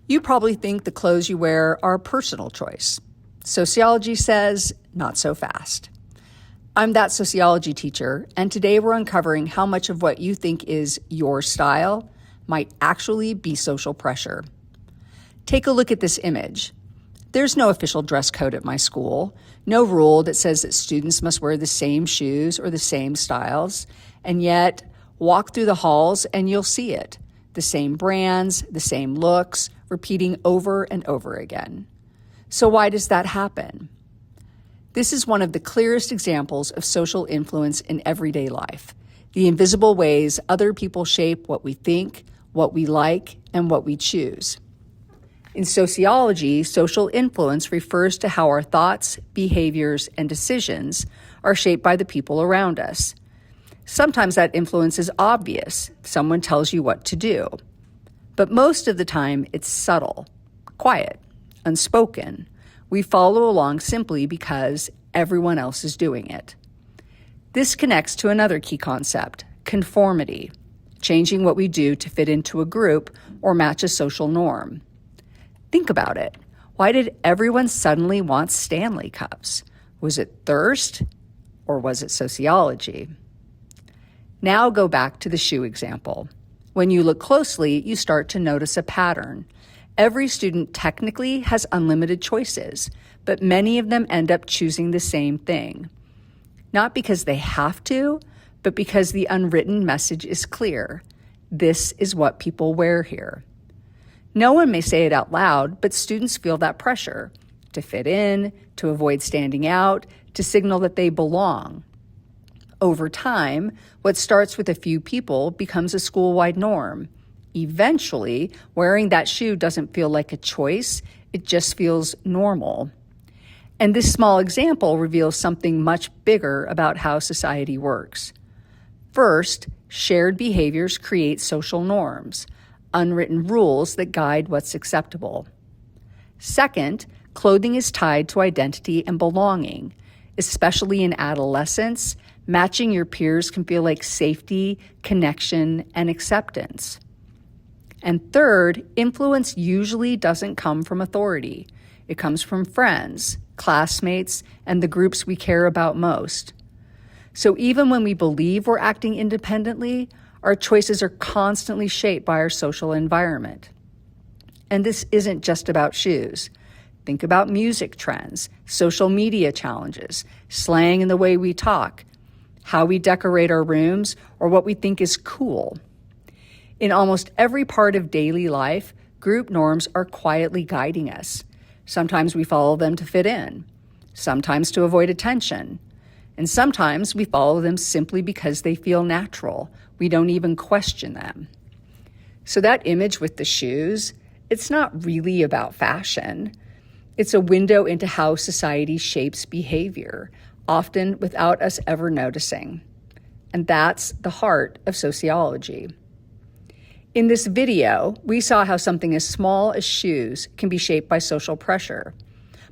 You probably think the clothes you wear are a personal choice. Sociology says, not so fast. I'm that sociology teacher, and today we're uncovering how much of what you think is your style might actually be social pressure. Take a look at this image. There's no official dress code at my school, no rule that says that students must wear the same shoes or the same styles, and yet walk through the halls and you'll see it. The same brands, the same looks, repeating over and over again. So why does that happen? This is one of the clearest examples of social influence in everyday life, the invisible ways other people shape what we think, what we like, and what we choose. In sociology, social influence refers to how our thoughts, behaviors, and decisions are shaped by the people around us. Sometimes that influence is obvious. Someone tells you what to do. But most of the time, it's subtle, quiet, unspoken. We follow along simply because everyone else is doing it. This connects to another key concept, conformity, changing what we do to fit into a group or match a social norm. Think about it. Why did everyone suddenly want Stanley cups? Was it thirst or was it sociology? Now go back to the shoe example. When you look closely, you start to notice a pattern. Every student technically has unlimited choices, but many of them end up choosing the same thing. Not because they have to, but because the unwritten message is clear. This is what people wear here. No one may say it out loud, but students feel that pressure to fit in, to avoid standing out, to signal that they belong. Over time, what starts with a few people becomes a school-wide norm. Eventually, wearing that shoe doesn't feel like a choice, it just feels normal. And this small example reveals something much bigger about how society works. First, shared behaviors create social norms, unwritten rules that guide what's acceptable. Second, clothing is tied to identity and belonging, especially in adolescence. Matching your peers can feel like safety, connection, and acceptance. And third, influence usually doesn't come from authority. It comes from friends, classmates, and the groups we care about most. So even when we believe we're acting independently, our choices are constantly shaped by our social environment. And this isn't just about shoes. Think about music trends, social media challenges, slang in the way we talk, how we decorate our rooms, or what we think is cool. In almost every part of daily life, group norms are quietly guiding us. Sometimes we follow them to fit in, sometimes to avoid attention, and sometimes we follow them simply because they feel natural. We don't even question them. So that image with the shoes, it's not really about fashion. It's a window into how society shapes behavior, often without us ever noticing. And that's the heart of sociology. In this video, we saw how something as small as shoes can be shaped by social pressure.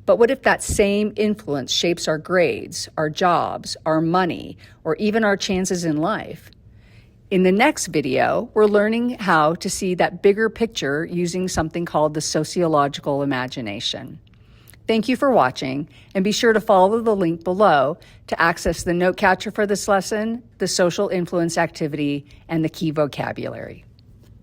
But what if that same influence shapes our grades, our jobs, our money, or even our chances in life? In the next video, we're learning how to see that bigger picture using something called the sociological imagination. Thank you for watching, and be sure to follow the link below to access the note catcher for this lesson, the social influence activity, and the key vocabulary.